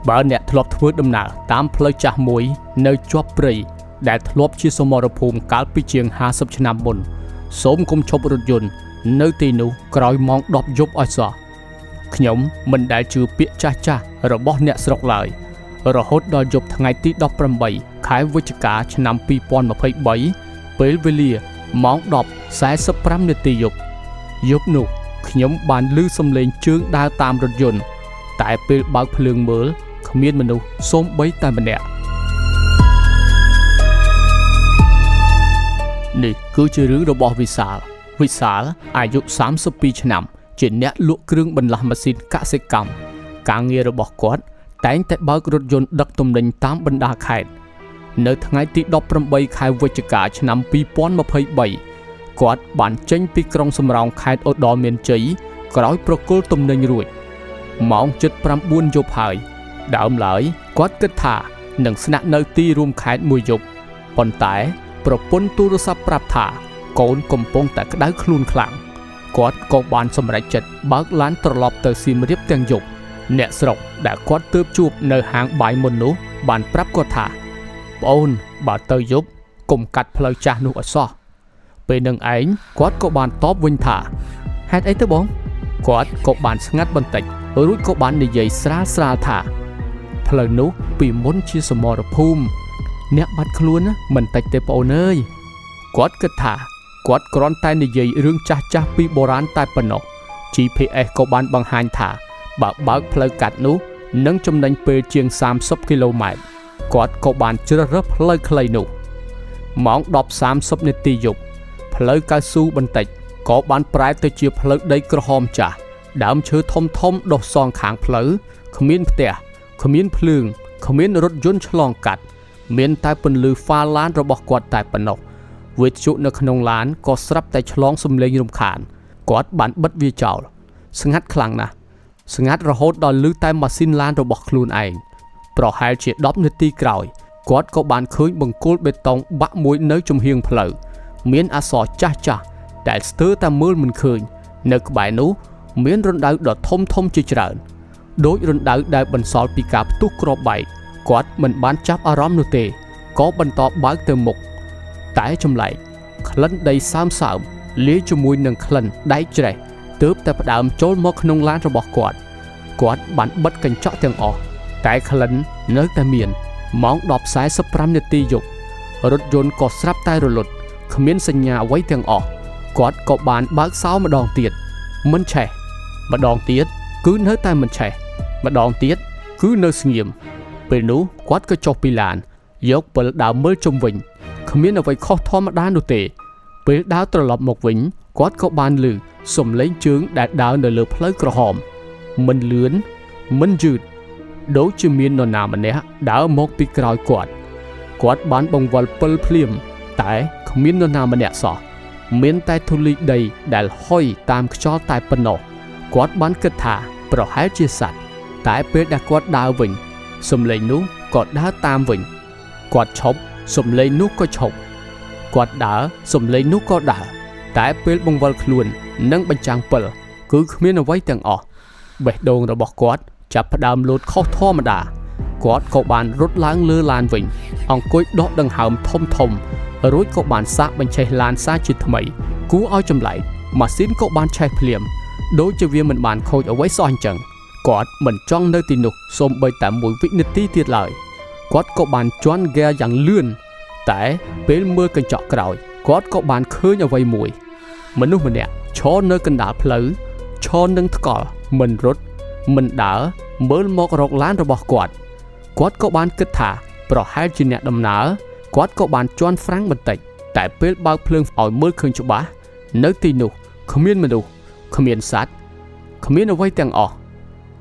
បើអ្នកធ្លាប់ធ្វើដំណើរតាមផ្លូវចាស់មួយនៅជាប់ព្រៃដែលធ្លាប់ជាសមរភូមិកាលពីជាង50ឆ្នាំមុនសូមកុំឈប់រថយន្តនៅទីនោះក្រោយម៉ោង10យប់ឲ្យសោះខ្ញុំមិនដែលជឿពាក្យចាស់ៗរបស់អ្នកស្រុកឡើយរហូតដល់យប់ថ្ងៃទី18ខែវិច្ឆិកាឆ្នាំ2023ពេលវេលាម៉ោង10:45នាទីយប់នោះខ្ញុំបានឮសំឡេងជើងដើរតាមរថយន្តតែពេលបើកភ្លើងមើលគ្មានមនុស្សសូម្បីតែម្នាក់នេះគឺជារឿងរបស់វិសាលអាយុ32ឆ្នាំជាអ្នកលក់គ្រឿងបន្លាស់ម៉ាស៊ីនកសិកម្មការងាររបស់គាត់តែងតែបើករថយន្តដឹកទំនិញតាមបណ្ដាខេត្តនៅថ្ងៃទី18ខែវិច្ឆិកាឆ្នាំ2023គាត់បានចេញពីក្រុងសំរោងខេត្តឧត្តរមានជ័យក្រោយប្រគល់ទំនិញរួចម៉ោងជិត9យប់ហើយដើមឡើយគាត់គិតថានឹងស្នាក់នៅទីរួមខេត្តមួយយប់ប៉ុន្តែប្រពន្ធទូរស័ព្ទប្រាប់ថាកូនកំពុងតែក្តៅខ្លួនខ្លាំងគាត់ក៏បានសម្រេចចិត្តបើកឡានត្រឡប់ទៅសៀមរាបទាំងយប់អ្នកស្រុកដែលគាត់ទើបជួបនៅហាងបាយមុននោះបានប្រាប់គាត់ថាប្អូនបើទៅយប់កុំកាត់ផ្លូវចាស់នោះឲ្យសោះពេលនឹងឯងគាត់ក៏បានតបវិញថាហេតុអីទៅបងគាត់ក៏បានស្ងាត់បន្តិចរួចក៏បាននិយាយស្រាលថាផ្លូវនោះពីមុនជាសមរភូមិអ្នកបាត់ខ្លួនមិនតិចទេប្អូនអើយគាត់គិតថាគាត់គ្រាន់តែនិយាយរឿងចាស់ពីបុរាណតែប៉ុណ្ណោះ GPS ក៏បានបង្ហាញថាបើកផ្លូវកាត់នោះនឹងចំណេញពេលជាង30គីឡូម៉ែត្រគាត់ក៏បានជ្រើសរើសផ្លូវខ្លីនោះម៉ោង10:30នាទីយប់ផ្លូវកៅស៊ូបន្តិចក៏បានប្រែទៅជាផ្លូវដីក្រហមចាស់ដើមឈើធំដុះសងខាងផ្លូវគ្មានផ្ទះគ្មានភ្លើងគ្មានរថយន្តឆ្លងកាត់មានតែពន្លឺហ្វាឡានរបស់គាត់តែប៉ុណ្ណោះវិទ្យុនៅក្នុងឡានក៏ស្រាប់តែឆ្លងសំឡេងរំខានគាត់បានបិទវាចោលស្ងាត់ខ្លាំងណាស់ស្ងាត់រហូតដល់ឮតែម៉ាស៊ីនឡានរបស់ខ្លួនឯងប្រហែលជា10នាទីក្រោយគាត់ក៏បានឃើញបង្គោលបេតុងបាក់មួយនៅចំហៀងផ្លូវមានអក្សរចាស់ដែលស្ទើរតែមើលមិនឃើញនៅក្បែរនោះមានរណ្ដៅដ៏ធំជាច្រើនដូចរណ្ដៅដែលបន្សល់ពីការផ្ទុះគ្រាប់បែកគាត់មិនបានចាប់អារម្មណ៍នោះទេក៏បន្តបើកទៅមុខតែចម្លែកក្លិនដីសើមលាយជាមួយនឹងក្លិនដែកច្រេះទើបតែផ្ដើមចូលមកក្នុងឡានរបស់គាត់បានបិទកញ្ចក់ទាំងអស់តែក្លិននៅតែមានម៉ោង10:45នាទីយប់រថយន្តក៏ស្រាប់តែរលត់គ្មានសញ្ញាអ្វីទាំងអស់គាត់ក៏បានបើកសោម្ដងទៀតមិនឆេះម្ដងទៀតគឺនៅតែមិនឆេះម្ដងទៀតគឺនៅស្ងៀមពេលនោះគាត់ក៏ចុះពីឡានយកពិលដើរមើលជុំវិញគ្មានអ្វីខុសធម្មតានោះទេពេលដើរត្រឡប់មកវិញគាត់ក៏បានឮសំឡេងជើងដែលដើរនៅលើផ្លូវក្រហមមិនលឿនមិនយឺតដូចជាមាននរណាម្នាក់ដើរមកពីក្រោយគាត់បានបង្វិលពិលភ្លាមតែគ្មាននរណាម្នាក់សោះមានតែធូលីដីដែលហុយតាមខ្យល់តែប៉ុណ្ណោះគាត់បានគិតថាប្រហែលជាសត្វតែពេលដែលគាត់ដើរវិញសំឡេងនោះក៏ដើរតាមវិញគាត់ឈប់សំឡេងនោះក៏ឈប់គាត់ដើរសំឡេងនោះក៏ដើរតែពេលបង្វិលខ្លួននិងបញ្ចាំងពិលគឺគ្មានអ្វីទាំងអស់បេះដូងរបស់គាត់ចាប់ផ្ដើមលោតខុសធម្មតាគាត់ក៏បានរត់ឡើងលើឡានវិញអង្គុយដកដង្ហើមធំរួចក៏បានសាកបញ្ឆេះឡានសាជាថ្មីគួរឲ្យចម្លែកម៉ាស៊ីនក៏បានឆេះភ្លាមដូចជាវាមិនបានខូចអ្វីសោះអញ្ចឹងគាត់មិនចង់នៅទីនោះសូម្បីតែ1វិនាទីទៀតឡើយគាត់ក៏បានជន់ហ្គែយ៉ាងលឿនតែពេលមើលកញ្ចក់ក្រោយគាត់ក៏បានឃើញអ្វីមួយមនុស្សម្នាក់ឈរនៅកណ្ដាលផ្លូវឈរនឹងថ្កល់មិនរត់មិនដើរមើលមករកឡានរបស់គាត់ក៏បានគិតថាប្រហែលជាអ្នកដំណើរគាត់ក៏បានជន់ហ្វ្រាំងបន្តិចតែពេលបើកភ្លើងឲ្យមើលឃើញច្បាស់នៅទីនោះគ្មានមនុស្សគ្មានសត្វគ្មានអ្វីទាំងអស់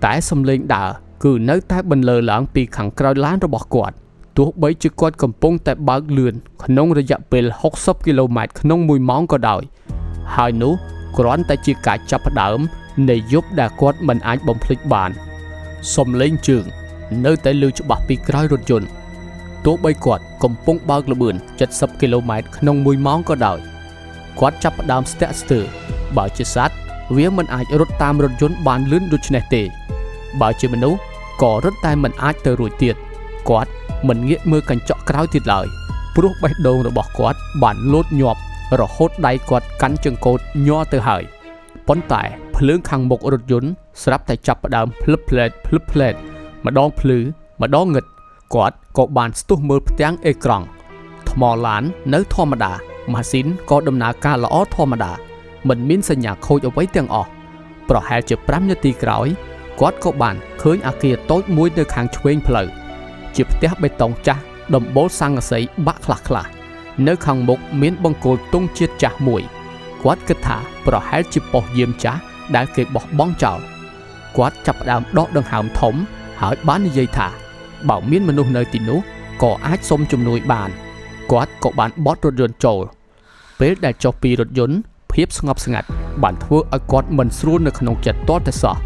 តែសំឡេងដើរគឺនៅតែបន្លឺឡើងពីខាងក្រោយឡានរបស់គាត់ទោះបីជាគាត់កំពុងតែបើកលឿនក្នុងរយៈពេល60គីឡូម៉ែត្រក្នុង1ម៉ោងក៏ដោយហើយនោះគ្រាន់តែជាការចាប់ផ្ដើមនៃយប់ដែលគាត់មិនអាចបំភ្លេចបានសំឡេងជើងនៅតែឮច្បាស់ពីក្រោយរថយន្តទោះបីគាត់កំពុងបើកល្បឿន70គីឡូម៉ែត្រក្នុង1ម៉ោងក៏ដោយគាត់ចាប់ផ្ដើមស្ទាក់ស្ទើរបើជាសត្វវាមិនអាចរត់តាមរថយន្តបានលឿនដូចនេះទេបើជាមនុស្ស ក៏រត់តែមិនអាចទៅរួចទៀតគាត់មិនងាកមើលកញ្ចក់ក្រោយទៀតឡើយព្រោះបេះដូងរបស់គាត់បានលោតញាប់រហូតដៃគាត់កាន់ចង្កូតញ័រទៅហើយប៉ុន្តែភ្លើងខាងមុខរថយន្តស្រាប់តែចាប់ផ្ដើមភ្លឹបភ្លែតម្ដងភ្លឺម្ដងងឹតគាត់ក៏បានស្ទុះមើលផ្ទាំងអេក្រង់ថ្មឡាននៅធម្មតាម៉ាស៊ីនក៏ដំណើរការល្អធម្មតាមិនមានសញ្ញាខូចអ្វីទាំងអស់ប្រហែលជា5នាទីក្រោយគាត់ក៏បានឃើញអគារតូចមួយនៅខាងឆ្វេងផ្លូវជាផ្ទះបេតុងចាស់ដំបូលស័ង្កសីបាក់ខ្លះនៅខាងមុខមានបង្គោលទង់ជាតិចាស់មួយគាត់គិតថាប្រហែលជាប៉ុស្តិ៍យាមចាស់ដែលគេបោះបង់ចោលគាត់ចាប់ផ្ដើមដកដង្ហើមធំហើយបាននិយាយថាបើមានមនុស្សនៅទីនោះក៏អាចសុំជំនួយបានគាត់ក៏បានបត់រថយន្តចូលពេលដែលចុះពីរថយន្តភាពស្ងប់ស្ងាត់បានធ្វើឲ្យគាត់មិនស្រួលនៅក្នុងចិត្តទាល់តែសោះ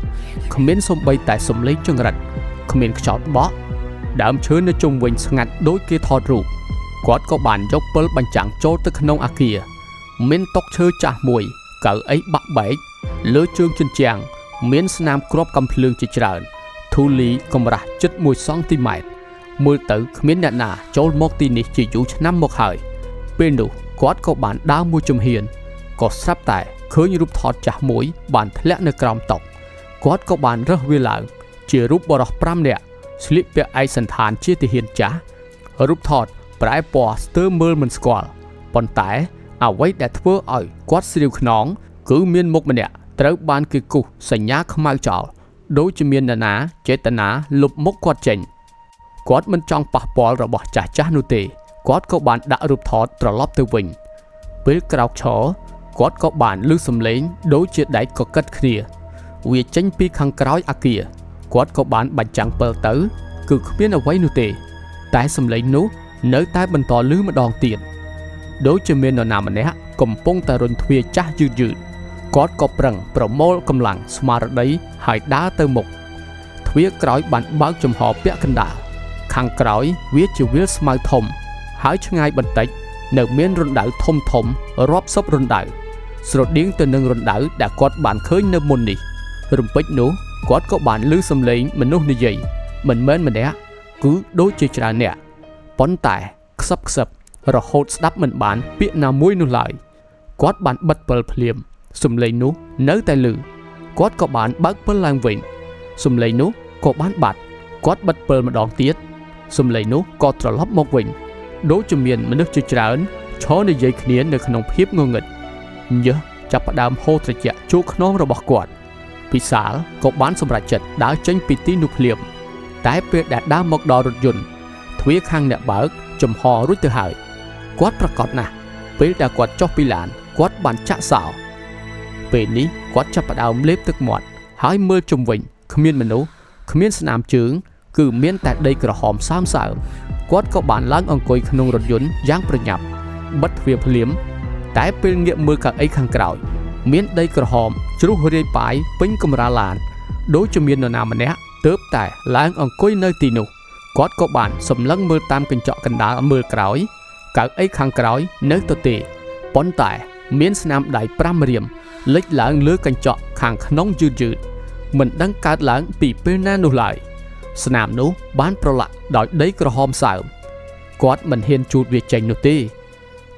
គ្មានសូម្បីតែសំឡេងចង្រិតគ្មានខ្យល់បក់ដើមឈើនៅជុំវិញស្ងាត់ដូចគេថតរូបគាត់ក៏បានយកពិលបញ្ចាំងចូលទៅក្នុងអគារមានតុឈើចាស់មួយកៅអីបាក់បែកលើជើងជញ្ជាំងមានស្នាមគ្រាប់កាំភ្លើងជាច្រើនធូលីកម្រាស់ជិត1សង់ទីម៉ែត្រមើលទៅគ្មានអ្នកណាចូលមកទីនេះជាយូរឆ្នាំមកហើយពេលនោះគាត់ក៏បានដើរមួយជំហានក៏ស្រាប់តែឃើញរូបថតចាស់មួយបានធ្លាក់នៅក្រោមតុគាត់ក៏បានរើសវាឡើងជារូបបរិសុទ្ធ5នាក់ស្លៀកពាក់ឯកសណ្ឋានជាទាហានចាស់រូបថតប្រែពណ៌ស្ទើរមើលមិនស្គាល់ប៉ុន្តែអ្វីដែលធ្វើឲ្យគាត់ស្រាវខ្នងគឺមានមុខម្នាក់ត្រូវបានគេគូសសញ្ញាខ្មៅចោលដូចជាមាននរណាចេតនាលុបមុខគាត់ចេញគាត់មិនចង់ប៉ះពាល់របស់ចាស់នោះទេគាត់ក៏បានដាក់រូបថតត្រឡប់ទៅវិញពេលក្រោកឈរគាត់ក៏បានឮសំឡេងដូចជាដែកកកិតគ្នាវាចេញពីខាងក្រោយអគារគាត់ក៏បានបញ្ចាំងពិលទៅគឺគ្មានអ្វីនោះទេតែសំឡេងនោះនៅតែបន្តឮម្ដងទៀតដូចជាមាននរណាម្នាក់កំពុងតែរុញទ្វារចាស់យឺតគាត់ក៏ប្រឹងប្រមូលកម្លាំងស្មារតីហើយដើរទៅមុខទ្វារក្រោយបានបើកចំហពាក់កណ្ដាលខាងក្រោយវាជាវាលស្មៅធំហើយឆ្ងាយបន្តិចនៅមានរណ្ដៅធំរាប់សិបរណ្ដៅស្រដៀងទៅនឹងរណ្ដៅដែលគាត់បានឃើញនៅមុននេះរំពេចនោះគាត់ក៏បានឮសំឡេងមនុស្សនិយាយមិនមែនម្នាក់គឺដូចជាច្រើនអ្នកប៉ុន្តែខ្សឹបរហូតស្ដាប់មិនបានពាក្យណាមួយនោះឡើយគាត់បានបិទពិលភ្លាមសំឡេងនោះនៅតែឮគាត់ក៏បានបើកពិលឡើងវិញសំឡេងនោះក៏បានបាត់គាត់បិទពិលម្ដងទៀតសំឡេងនោះក៏ត្រឡប់មកវិញដូចជាមានមនុស្សជាច្រើនឈរនិយាយគ្នានៅក្នុងភាពងងឹតញើសចាប់ផ្ដើមហូរត្រជាក់ចូលខ្នងរបស់គាត់ពិសាលក៏បានសម្រេចចិត្តដើរចេញពីទីនោះភ្លាមតែពេលដែលដើរមកដល់រថយន្តទ្វារខាងអ្នកបើកចំហរួចទៅហើយគាត់ប្រកាសណាស់ពេលដែលគាត់ចុះពីឡានគាត់បានចាក់សោពេលនេះគាត់ចាប់ផ្ដើមលេបទឹកមាត់ហើយមើលជុំវិញគ្មានមនុស្សគ្មានស្នាមជើងគឺមានតែដីក្រហមសើមគាត់ក៏បានឡើងអង្គុយក្នុងរថយន្តយ៉ាងប្រញាប់បិទទ្វារភ្លាមតែពេលងាកមើលកៅអីខាងក្រោយមានដីក្រហមជ្រុះរាយប៉ាយពេញកម្រាលឡានដូចជាមាននរណាម្នាក់ទើបតែឡើងអង្គុយនៅទីនោះគាត់ក៏បានសម្លឹងមើលតាមកញ្ចក់កណ្ដាលមើលក្រោយកៅអីខាងក្រោយនៅទៅទេប៉ុន្តែមានស្នាមដៃ5រៀមលេចឡើងលើកញ្ចក់ខាងក្នុងយឺតមិនដឹងកើតឡើងពីពេលណានោះឡើយស្នាមនោះបានប្រឡាក់ដោយដីក្រហមសើមគាត់មិនហ៊ានជូតវាចេញនោះទេ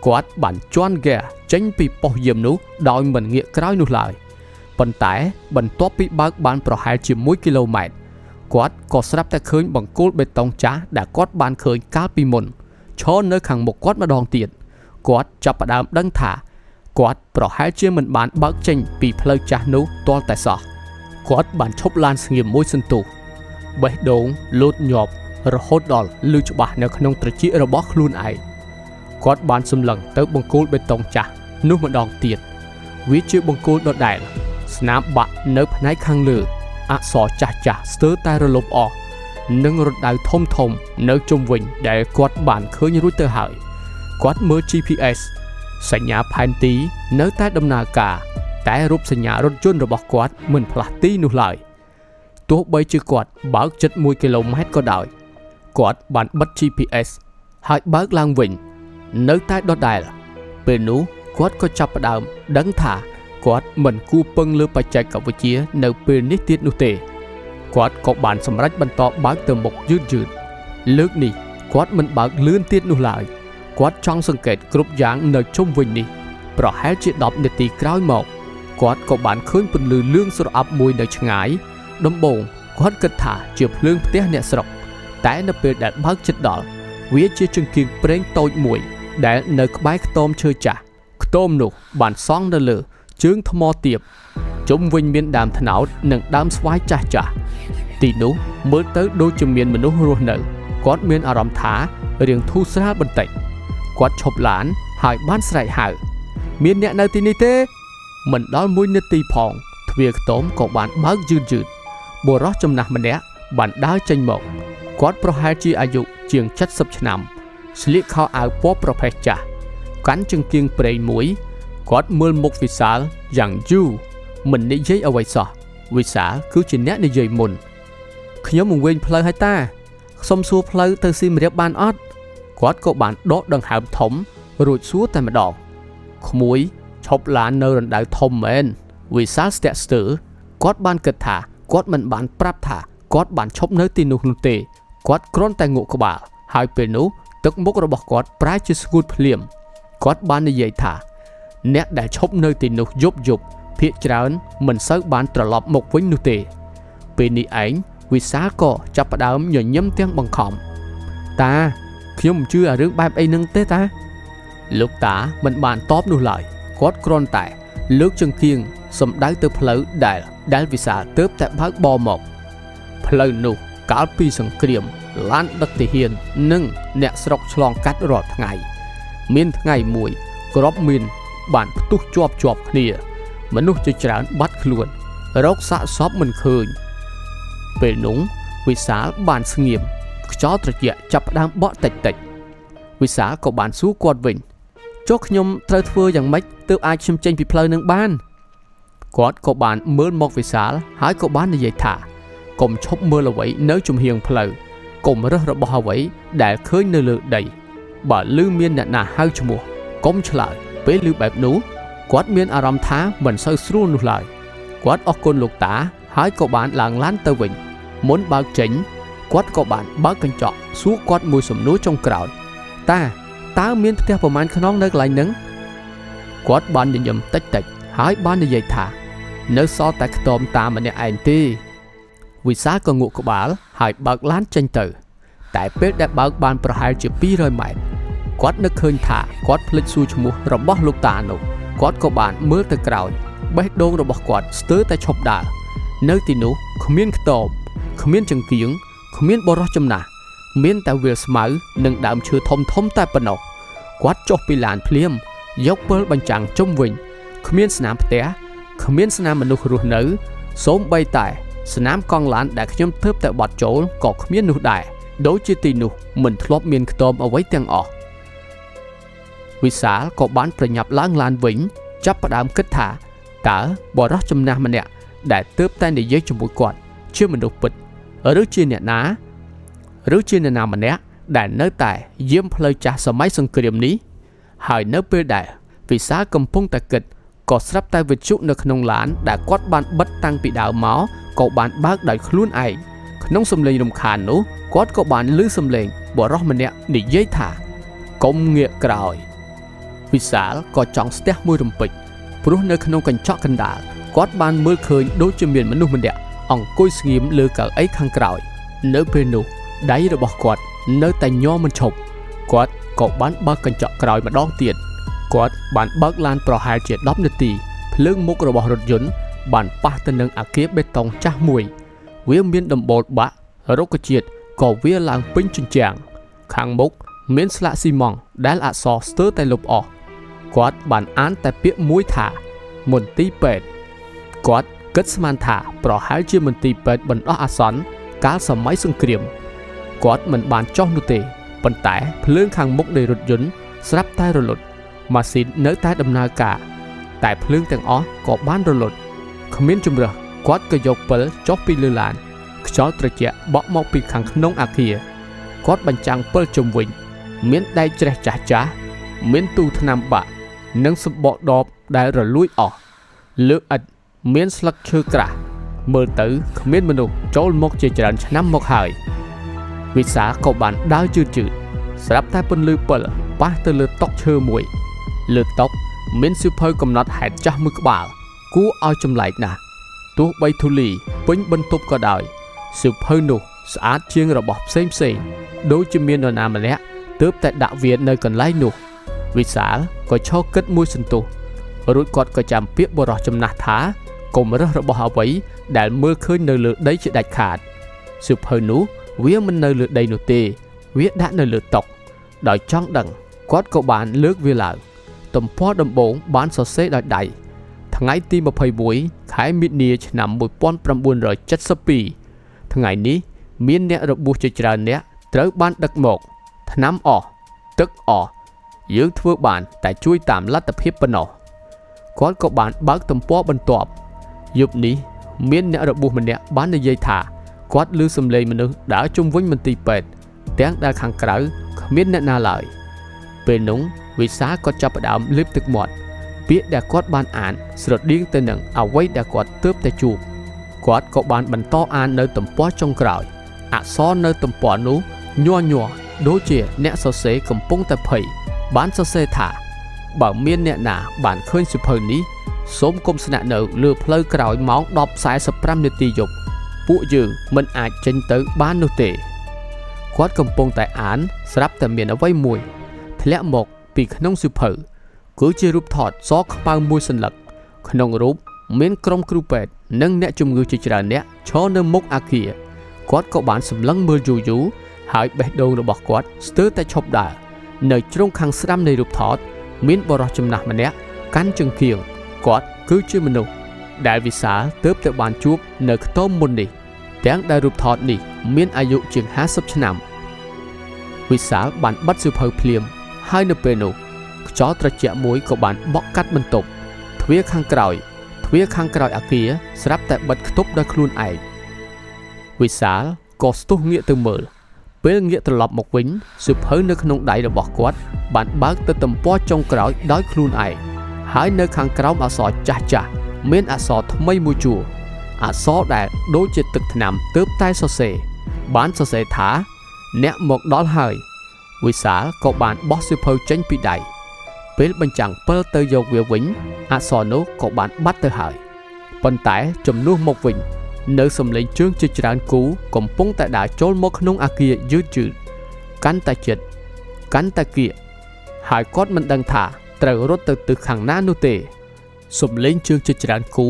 គាត់បានជន់ហ្គាចេញពីប៉ុស្តិ៍យាមនោះដោយមិនងាកក្រោយនោះឡើយប៉ុន្តែបន្ទាប់ពីបើកបានប្រហែលជា1គីឡូម៉ែត្រគាត់ក៏ស្រាប់តែឃើញបង្គោលបេតុងចាស់ដែលគាត់បានឃើញកាលពីមុនឈរនៅខាងមុខគាត់ម្ដងទៀតគាត់ចាប់ផ្ដើមដឹងថាគាត់ប្រហែលជាមិនបានបើកចេញពីផ្លូវចាស់នោះទាល់តែសោះគាត់បានឈប់ឡានស្ងៀមមួយសន្ទុះបេះដូងលោតញាប់រហូតដល់ឮច្បាស់នៅក្នុងត្រចៀករបស់ខ្លួនឯងគាត់បានសម្លឹងទៅបង្គោលបេតុងចាស់នោះម្ដងទៀតវាជាបង្គោលដដែលស្នាមបាក់នៅផ្នែកខាងលើអក្សរចាស់ស្ទើរតែរលុបអស់និងរណ្ដៅធំនៅជុំវិញដែលគាត់បានឃើញរួចទៅហើយគាត់មើល GPS សញ្ញាផែនទីនៅតែដំណើរការតែរូបសញ្ញារថយន្តរបស់គាត់មិនផ្លាស់ទីនោះឡើយទោះបីជាគាត់បើកជិត1គីឡូម៉ែត្រក៏ដោយគាត់បានបិទ GPS ហើយបើកឡើងវិញនៅតែដដែលពេលនោះគាត់ក៏ចាប់ផ្ដើមដឹងថាគាត់មិនគួរពឹងលើបច្ចេកវិទ្យានៅពេលនេះទៀតនោះទេ គាត់ក៏បានសម្រេចបន្តបើកទៅមុខយឺតលើកនេះគាត់មិនបើកលឿនទៀតនោះឡើយគាត់ចង់សង្កេតគ្រប់យ៉ាងនៅជុំវិញនេះប្រហែលជា10នាទីក្រោយមកគាត់ក៏បានឃើញពន្លឺលឿងស្រអាប់មួយនៅឆ្ងាយដំបូងគាត់គិតថាជាភ្លើងផ្ទះអ្នកស្រុកតែនៅពេលដែលបើកជិតដល់វាជាចង្កៀងប្រេងតូចមួយដែលនៅក្បែរខ្ទមឈើចាស់ខ្ទមនោះបានសង់នៅលើជើងថ្មទាបជុំវិញមានដើមត្នោតនិងដើមស្វាយចាស់ទីនោះមើលទៅដូចជាមានមនុស្សរស់នៅគាត់មានអារម្មណ៍ថារៀងធូរស្រាលបន្តិចគាត់ឈប់ឡានហើយបានស្រែកហៅមានអ្នកនៅទីនេះទេមិនដល់1នាទីផងទ្វារខ្ទមក៏បានបើកយឺតបុរសចំណាស់ម្នាក់បានដើរចេញមកគាត់ប្រហែលជាអាយុជាង70ឆ្នាំស្លៀកខោអាវពណ៌ប្រផេះចាស់កាន់ចង្កៀងប្រេងមួយគាត់មើលមុខវិសាលយ៉ាងយូរមិននិយាយអ្វីសោះវិសាលគឺជាអ្នកនិយាយមុនខ្ញុំមកវិញផ្លូវហើយតាសុំសួរផ្លូវទៅស៊ីមរៀបបានអត់គាត់ក៏បានដកដង្ហើមធំរួចសួរតែម្ដងក្មួយឈប់ឡាននៅរណ្ដៅធំមែនវិសាលស្ទាក់ស្ទើរគាត់បានគិតថាគាត់មិនបានប្រាប់ថាគាត់បានឈប់នៅទីនោះទេគាត់គ្រាន់តែងក់ក្បាលហើយពេលនោះទឹកមុខរបស់គាត់ប្រែជាស្ងួតភ្លាមគាត់បាននិយាយថាអ្នកដែលឈប់នៅទីនោះយប់ភាគច្រើនមិនសូវបានត្រឡប់មកវិញនោះទេពេលនេះឯងវិសាលក៏ចាប់ផ្ដើមញញឹមទាំងបង្ខំតាខ្ញុំមិនជឿអារឿងបែបអីនឹងទេតាលោកតាមិនបានតបនោះឡើយគាត់គ្រាន់តែលើកចង្កៀងសម្ដៅទៅផ្លូវដែលវិសាលទើបតែបើកបរមកផ្លូវនោះកាលពីសង្គ្រាមឡានដឹកទាហាននិងអ្នកស្រុកឆ្លងកាត់រាល់ថ្ងៃមានថ្ងៃមួយក្របមានបានផ្ទុះជាប់គ្នាមនុស្សជាច្រើនបាត់ខ្លួនរកសាកសពមិនឃើញពេលនោះវិសាលបានស្ងៀមខ្យល់ត្រជាក់ចាប់ផ្ដើមបក់តិចវិសាលក៏បានសួរគាត់វិញចុះខ្ញុំត្រូវធ្វើយ៉ាងម៉េចទើបអាចខ្ញុំចេញពីផ្លូវនឹងបានគាត់ក៏បានមើលមកវិសាលហើយក៏បាននិយាយថាកុំឈប់មើលអ្វីនៅជំហៀងផ្លូវកុំរើសរបស់អ្វីដែលឃើញនៅលើដីបើឮមានអ្នកណាហៅឈ្មោះកុំឆ្លើយពេលឮបែបនោះគាត់មានអារម្មណ៍ថាមិនសូវស្រួលនោះឡើយគាត់អរគុណលោកតាហើយក៏បានឡើងឡានទៅវិញមុនបើកចេញគាត់ក៏បានបើកកញ្ចក់សួរគាត់មួយសំណួរចុងក្រោយតើមានផ្ទះប្រមាណខ្នងនៅកន្លែងហ្នឹងគាត់បានញញឹមតិចហើយបាននិយាយថានៅសល់តែខ្ទមតាមម្នាក់ឯងទេវិសាលក៏ងក់ក្បាលហើយបើកឡានចេញទៅតែពេលដែលបើកបានប្រហែលជា200ម៉ែត្រគាត់នឹកឃើញថាគាត់ភ្លេចសួរឈ្មោះរបស់លោកតានោះគាត់ក៏បានមើលទៅក្រោយបេះដូងរបស់គាត់ស្ទើរតែឈប់ដើរនៅទីនោះគ្មានខ្ទមគ្មានចង្កៀងគ្មានបរោះចំណាស់មានតែវាលស្មៅនិងដើមឈើធំតែប៉ុណ្ណោះគាត់ចុះពីឡានភ្លាមយកពិលបញ្ចាំងជុំវិញគ្មានស្នាមផ្ទះគ្មានស្នាមមនុស្សរស់នៅសូម្បីតែស្នាមកង់ឡានដែលខ្ញុំទើបតែបត់ចូលក៏គ្មាននោះដែរដូចជាទីនោះមិនធ្លាប់មានខ្ទមអ្វីទាំងអស់វិសាលក៏បានប្រញាប់ឡើងឡានវិញចាប់ផ្ដើមគិតថាតើបរិសុទ្ធចំណាស់ម្នាក់ដែលទើបតែនិយាយជាមួយគាត់ជាមនុស្សពិតឬជាអ្នកណាម្នាក់ដែលនៅតែយាមផ្លូវចាស់សម័យសង្គ្រាមនេះហើយនៅពេលដែលវិសាលកំពុងតែគិតក៏ស្រាប់តែវិទ្យុនៅក្នុងឡានដែលគាត់បានបិទតាំងពីដើមមកក៏បានបើកដោយខ្លួនឯងក្នុងសំឡេងរំខាននោះគាត់ក៏បានឮសំឡេងបរិសុទ្ធម្នាក់និយាយថាកុំងាកក្រោយវិសាលក៏ចង់ស្ទះមួយរំពេចព្រោះនៅក្នុងកញ្ចក់កណ្ដាលគាត់បានមើលឃើញដូចជាមានមនុស្សម្នាក់អង្គុយស្ងៀមលើកៅអីខាងក្រោយនៅពេលនោះដៃរបស់គាត់នៅតែញ័រមិនឈប់គាត់ក៏បានបើកកញ្ចក់ក្រោយម្ដងទៀតគាត់បានបើកឡានប្រហែលជា10នាទីភ្លើងមុខរបស់រថយន្តបានប៉ះទៅនឹងអគារបេតុងចាស់មួយវាមានដំបូលបាក់រុក្ខជាតិក៏វាឡើងពេញជញ្ជាំងខាងមុខមានស្លាកស៊ីម៉ង់ដែលអក្សរស្ទើរតែលុបអស់គាត់បានអានតែពាក្យមួយថាមន្ទីរពេទ្យគាត់គិតស្មានថាប្រហែលជាមន្ទីរពេទ្យបណ្ដោះអាសន្នកាលសម័យសង្គ្រាមគាត់មិនបានចោះនោះទេប៉ុន្តែភ្លើងខាងមុខនៃរថយន្តស្រាប់តែរលត់ម៉ាស៊ីននៅតែដំណើរការតែភ្លើងទាំងអស់ក៏បានរលត់គ្មានជម្រើសគាត់ក៏យកពិលចុះពីលើឡានខ្យល់ត្រជាក់បក់មកពីខាងក្នុងអគារគាត់បញ្ចាំងពិលជុំវិញមានដែកច្រេះចាស់មានទូថ្នាំបាក់និងសម្បកដបដែលរលួយអស់លើឥដ្ឋមានស្លឹកឈើក្រាស់ មើលទៅគ្មានមនុស្សចូលមកជាច្រើនឆ្នាំមកហើយវិសាក៏បានដើរជឿនស្រាប់តែពន្លឺពិលប៉ះទៅលើតុឈើមួយលើតុមានសៀវភៅកំណត់ហេតុចាស់មួយក្បាលគួរឲ្យចម្លែកណាស់ទោះបីធូលីពេញបន្ទប់ក៏ដោយសៀវភៅនោះស្អាតជាងរបស់ផ្សេងដូចជាមាននរណាម្នាក់ទើបតែដាក់វានៅកន្លែងនោះវិសាលក៏ឈរគិតមួយសន្ទុះរួចគាត់ក៏ចាំពាក្យបរិះចំណាស់ថាកុំរើសរបស់អ្វីដែលមើលឃើញនៅលើដីជាដាច់ខាតសៀវភៅនោះវាមិននៅលើដីនោះទេវាដាក់នៅលើតុដោយចង់ដឹងគាត់ក៏បានលើកវាឡើងទំព័រដំបូងបានសរសេរដោយដៃថ្ងៃទី21ខែមិនិនាឆ្នាំ1972ថ្ងៃនេះមានអ្នករបួសជាច្រើនអ្នកត្រូវបានដឹកមកថ្នាំអស់ទឹកអស់យើងធ្វើបានតែជួយតាមលទ្ធភាពប៉ុណ្ណោះគាត់ក៏បានបើកទំព័របន្ទាប់យប់នេះមានអ្នករបួសម្នាក់បាននិយាយថាគាត់ឮសំឡេងមនុស្សដើរជុំវិញមន្ទីរពេទ្យទាំងដែលខាងក្រៅគ្មានអ្នកណាឡើយពេលនោះវិសាក៏ចាប់ផ្ដើមលាបទឹកមាត់ពាក្យដែលគាត់បានអានស្រដៀងទៅនឹងអ្វីដែលគាត់ទើបតែជួបគាត់ក៏បានបន្តអាននៅទំព័រចុងក្រោយអក្សរនៅទំព័រនោះញ័រដូចជាអ្នកសរសេរកំពុងតែភ័យបានសរសេរថាបើមានអ្នកណាបានឃើញសៀវភៅនេះសូមកុំស្នាក់នៅលើផ្លូវក្រោយម៉ោង 10:45 នាទីយប់ពួកយើងមិនអាចចេញទៅបាននោះទេគាត់កំពុងតែអានស្រាប់តែមានអ្វីមួយធ្លាក់មកពីក្នុងសៀវភៅគឺជារូបថតសខ្មៅមួយសន្លឹកក្នុងរូបមានក្រុមគ្រូពេទ្យនិងអ្នកជំងឺជាច្រើនអ្នកឈរនៅមុខអគារគាត់ក៏បានសម្លឹងមើលយូរហើយបេះដូងរបស់គាត់ស្ទើរតែឈប់ដើរនៅជ្រុងខាងស្ដាំនៃរូបថតមានបរិះចំណាស់ម្នាក់កាន់ចង្កៀងគាត់គឺជាមនុស្សដែលវិសាលទើបតែបានជួបនៅខ្ទមមុននេះទាំងដែលរូបថតនេះមានអាយុជាង50ឆ្នាំវិសាលបានបិទសៀវភៅភ្លាមហើយនៅពេលនោះខ្យល់ត្រជាក់មួយក៏បានបក់កាត់បន្ទប់ទ្វារខាងក្រោយអគារស្រាប់តែបិទខ្ទប់ដោយខ្លួនឯងវិសាលក៏ស្ទុះងាកទៅមើលពេលងាកត្រឡប់មកវិញសៀវភៅនៅក្នុងដៃរបស់គាត់បានបើកទៅទំព័រចុងក្រោយដោយខ្លួនឯងហើយនៅខាងក្រោមអក្សរចាស់មានអក្សរថ្មីមួយជួរអក្សរដែលដូចជាទឹកថ្នាំទើបតែសរសេរបានសរសេរថាអ្នកមកដល់ហើយវិសាលក៏បានបោះសៀវភៅចេញពីដៃពេលបញ្ចាំងពិលទៅយកវាវិញអក្សរនោះក៏បានបាត់ទៅហើយប៉ុន្តែជំនួសមកវិញនៅសំឡេងជើងជាច្រើនគូកំពុងតែដើរចូលមកក្នុងអគារយឺតកាន់តែជិតកាន់តែគៀកហើយគាត់មិនដឹងថាត្រូវរត់ទៅទិសខាងណានោះទេសំឡេងជើងជាច្រើនគូ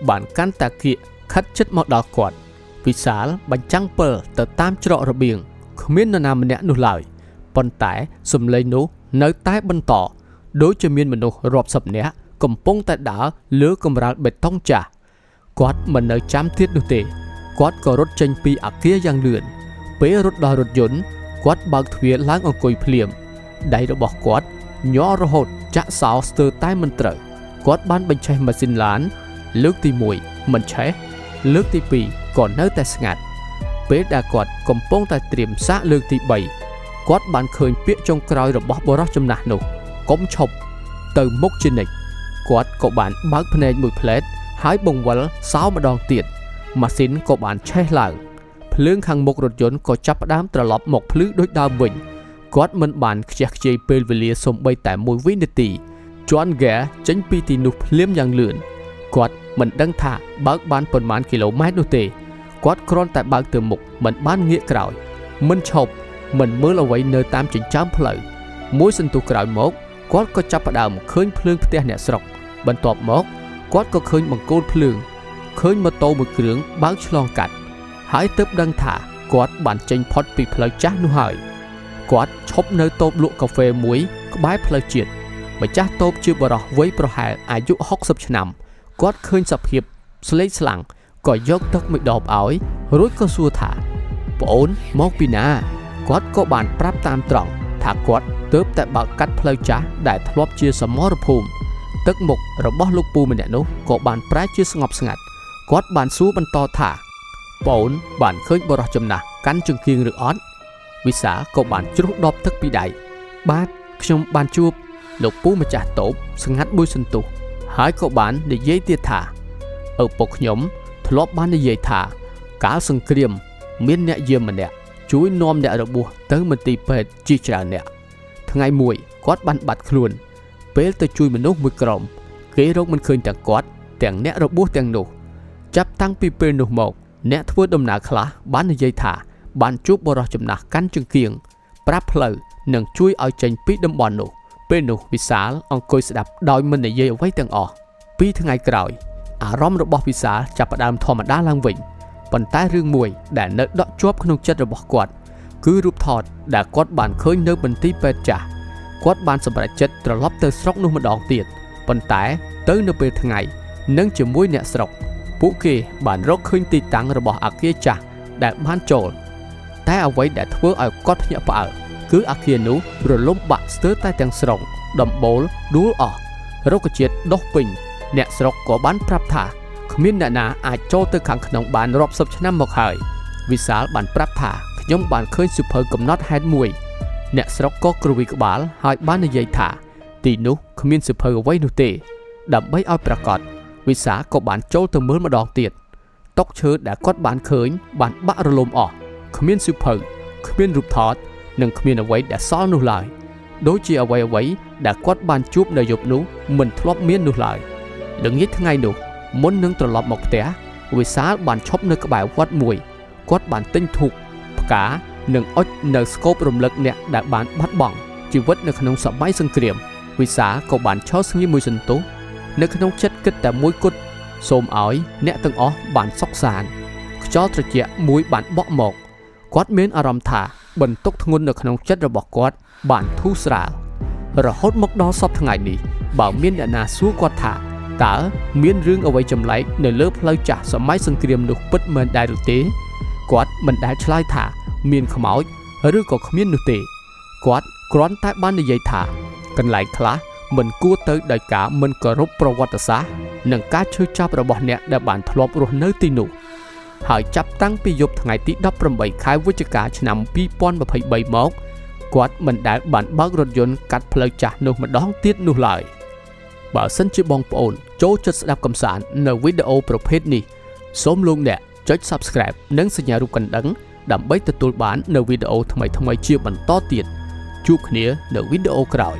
បានកាន់តែគៀកខិតជិតមកដល់គាត់វិសាលបញ្ចាំងពិលទៅតាមច្រករបៀងគ្មាននរណាម្នាក់នោះឡើយប៉ុន្តែសំឡេងនោះនៅតែបន្តដូចជាមានមនុស្សរាប់សិបនាក់កំពុងតែដើរលើកម្រាលបេតុងចាស់គាត់មិននៅចាំទៀតនោះទេគាត់ក៏រត់ចេញពីអគារយ៉ាងលឿនពេលរត់ដល់រថយន្តគាត់បើកទ្វារឡើងអង្គុយភ្លាមដៃរបស់គាត់ញ័ររហូតចាក់សោស្ទើរតែមិនត្រូវគាត់បានបញ្ឆេះម៉ាស៊ីនឡានលើកទី1មិនឆេះលើកទី2ក៏នៅតែស្ងាត់ពេលដែលគាត់កំពុងតែត្រៀមសាកលើកទី3គាត់បានឃើញពាក្យចុងក្រោយរបស់បុរសចំណាស់នោះកុំឈប់ទៅមុខជានិច្ចគាត់ក៏បានបើកភ្នែកមួយផ្លែតហើយបង្វិលសោម្ដងទៀតម៉ាស៊ីនក៏បានឆេះឡើងភ្លើងខាងមុខរថយន្តក៏ចាប់ផ្ដើមត្រឡប់មកភ្លឺដូចដើមវិញគាត់មិនបានខ្ជះខ្ជាយពេលវេលាសូម្បីតែ1វិនាទីជន់ហ្គែចេញពីទីនោះភ្លាមយ៉ាងលឿនគាត់មិនដឹងថាបើកបានប៉ុន្មានគីឡូម៉ែត្រនោះទេគាត់គ្រាន់តែបើកទៅមុខមិនបានងាកក្រោយមិនឈប់មិនមើលអ្វីនៅតាមចិញ្ចើមផ្លូវមួយសន្ទុះក្រោយមកគាត់ក៏ចាប់ផ្ដើមឃើញភ្លើងផ្ទះអ្នកស្រុកបន្ទាប់មកគាត់ក៏ឃើញបង្គោលភ្លើងឃើញម៉ូតូមួយគ្រឿងបើកឆ្លងកាត់ហើយទើបដឹងថាគាត់បានចេញផុតពីផ្លូវចាស់នោះហើយគាត់ឈប់នៅតូបលក់កាហ្វេមួយក្បែរផ្លូវជាតិម្ចាស់តូបជាបរិះវ័យប្រហែលអាយុ60ឆ្នាំគាត់ឃើញសភាពស្លេកស្លាំងក៏យកទឹកមួយដបឲ្យរួចក៏សួរថាប្អូនមកពីណាគាត់ក៏បានប្រាប់តាមត្រង់ថាគាត់ទើបតែបើកកាត់ផ្លូវចាស់ដែលធ្លាប់ជាសមរភូមិទឹកមុខរបស់លោកពូម្នាក់នោះក៏បានប្រែជាស្ងប់ស្ងាត់គាត់បានសួរបន្តថាប្អូនបានឃើញបរិះចំណាស់កាន់ចង្កៀងឬអត់វិសាក៏បានជ្រុះដបទឹកពីដៃបាទខ្ញុំបានជួបលោកពូម្ចាស់តូបស្ងាត់មួយសន្ទុះហើយក៏បាននិយាយទៀតថាឪពុកខ្ញុំ ធ្លាប់បាននិយាយថាកាលសង្គ្រាមមានអ្នកយាមម្នាក់ជួយនាំអ្នករបួសទៅមន្ទីរពេទ្យជាច្រើនអ្នកថ្ងៃមួយគាត់បានបាត់ខ្លួនពេលទៅជួយមនុស្សមួយក្រុមគេរកមិនឃើញទាំងគាត់ទាំងអ្នករបួសទាំងនោះចាប់តាំងពីពេលនោះមកអ្នកធ្វើដំណើរខ្លះបាននិយាយថាបានជួបបរិសុទ្ធចំណាស់កាន់ចង្គៀងប្រាប់ផ្លូវនិងជួយឲ្យចេញពីតំបន់នោះពេលនោះវិសាលអង្គុយស្ដាប់ដោយមិននិយាយអ្វីទាំងអស់2ថ្ងៃក្រោយអារម្មណ៍របស់វិសាលចាប់ផ្ដើមធម្មតាឡើងវិញប៉ុន្តែរឿងមួយដែលនៅដក់ជាប់ក្នុងចិត្តរបស់គាត់គឺរូបថតដែលគាត់បានឃើញនៅមន្ទីរពេទ្យចាស់គាត់បានសម្រេចចិត្តត្រឡប់ទៅស្រុកនោះម្ដងទៀតប៉ុន្តែទៅនៅពេលថ្ងៃនិងជាមួយអ្នកស្រុកពួកគេបានរកឃើញទីតាំងរបស់អគារចាស់ដែលបានចូលតែអ្វីដែលធ្វើឲ្យគាត់ភ្ញាក់ផ្អើលគឺអគារនោះរលំបាក់ស្ទើរតែទាំងស្រុងដំបូលដួលអស់រុក្ខជាតិដុះពេញអ្នកស្រុកក៏បានប្រាប់ថាគ្មានអ្នកណាអាចចូលទៅខាងក្នុងបានរាប់សិបឆ្នាំមកហើយវិសាលបានប្រាប់ថាខ្ញុំបានឃើញសៀវភៅកំណត់ហេតុមួយអ្នកស្រុកក៏គ្រវីក្បាលហើយបាននិយាយថាទីនោះគ្មានសៀវភៅអ្វីនោះទេដើម្បីឲ្យប្រកាសវិសាលក៏បានចូលទៅមើលម្ដងទៀតតុឈើដែលគាត់បានឃើញបានបាក់រលំអស់គ្មានសៀវភៅគ្មានរូបថតនិងគ្មានអ្វីដែលសល់នោះឡើយដូចជាអ្វីដែលគាត់បានជួបនៅយប់នោះមិនធ្លាប់មាននោះឡើយល្ងាចថ្ងៃនោះមុននឹងត្រឡប់មកផ្ទះវិសាលបានឈប់នៅក្បែរវត្តមួយគាត់បានទិញធូបផ្កានិងអុជនៅស្គប់រំលឹកអ្នកដែលបានបាត់បង់ជីវិតនៅក្នុងសម័យសង្គ្រាមវិសាលក៏បានឈរស្ងៀមមួយសន្ទុះនៅក្នុងចិត្តគិតតែមួយគត់សូមឲ្យអ្នកទាំងអស់បានសុខសាន្តខ្យល់ត្រជាក់មួយបានបក់មកគាត់មានអារម្មណ៍ថាបន្ទុកធ្ងន់នៅក្នុងចិត្តរបស់គាត់បានធូរស្រាលរហូតមកដល់សប្តាហ៍ថ្ងៃនេះបើមានអ្នកណាសួរគាត់ថាតើមានរឿងអ្វីចម្លែកនៅលើផ្លូវចាស់សម័យសង្គ្រាមនោះពិតមែនដែរឬទេគាត់មិនដែលឆ្លើយថាមានខ្មោចឬក៏គ្មាននោះទេគាត់គ្រាន់តែបាននិយាយថាកន្លែងខ្លះមិនគួរទៅដោយការមិនគោរពប្រវត្តិសាស្ត្រនិងការឈឺចាប់របស់អ្នកដែលបានធ្លាប់រស់នៅទីនោះហើយចាប់តាំងពីយប់ថ្ងៃទី18ខែវិច្ឆិកាឆ្នាំ2023មកគាត់មិនដែលបានបើករថយន្តកាត់ផ្លូវចាស់នោះម្ដងទៀតនោះឡើយបើសិនជាបងប្អូនចូលចិត្តស្ដាប់កំសាន្តនៅវីដេអូប្រភេទនេះសូមលោកអ្នកចុច Subscribe និងសញ្ញារូបកណ្ដឹងដើម្បីទទួលបាននៅវីដេអូថ្មីៗជាបន្តទៀតជួបគ្នានៅវីដេអូក្រោយ